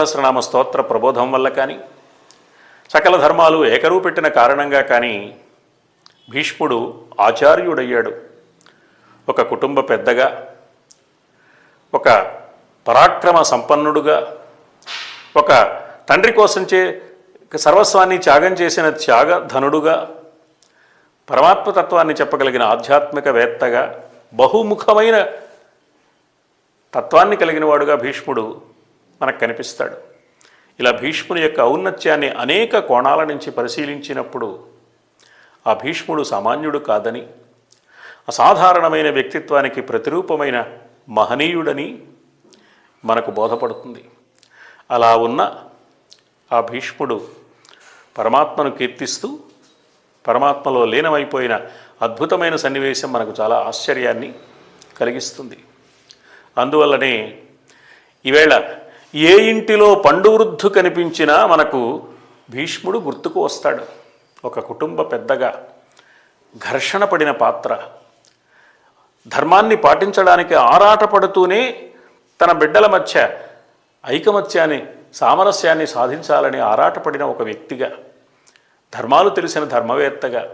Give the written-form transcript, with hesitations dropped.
సహస్రనామ స్తోత్ర ప్రబోధం వల్ల కానీ, సకల ధర్మాలు ఏకరువు పెట్టిన కారణంగా కానీ భీష్ముడు ఆచార్యుడయ్యాడు. ఒక కుటుంబ పెద్దగా, ఒక పరాక్రమ సంపన్నుడుగా, ఒక తండ్రి కోసం సర్వస్వాన్ని త్యాగం చేసిన త్యాగధనుడుగా, పరమాత్మతత్వాన్ని చెప్పగలిగిన ఆధ్యాత్మికవేత్తగా, బహుముఖమైన తత్వాన్ని కలిగిన వాడుగా భీష్ముడు మనకు కనిపిస్తాడు. ఇలా భీష్ముని యొక్క ఔన్నత్యాన్ని అనేక కోణాల నుంచి పరిశీలించినప్పుడు ఆ భీష్ముడు సామాన్యుడు కాదని, అసాధారణమైన వ్యక్తిత్వానికి ప్రతిరూపమైన మహనీయుడని మనకు బోధపడుతుంది. అలా ఉన్న ఆ భీష్ముడు పరమాత్మను కీర్తిస్తూ పరమాత్మలో లీనమైపోయిన అద్భుతమైన సన్నివేశం మనకు చాలా ఆశ్చర్యాన్ని కలిగిస్తుంది. అందువల్లనే ఈవేళ ఏ ఇంటిలో పండు వృద్ధు కనిపించినా మనకు భీష్ముడు గుర్తుకు వస్తాడు. ఒక కుటుంబ పెద్దగా, ఘర్షణ పడిన పాత్ర, ధర్మాన్ని పాటించడానికి ఆరాటపడుతూనే తన బిడ్డల మధ్య ఐకమత్యాన్ని, సామరస్యాన్ని సాధించాలని ఆరాటపడిన ఒక వ్యక్తిగా, ధర్మాలు తెలిసిన ధర్మవేత్తగా,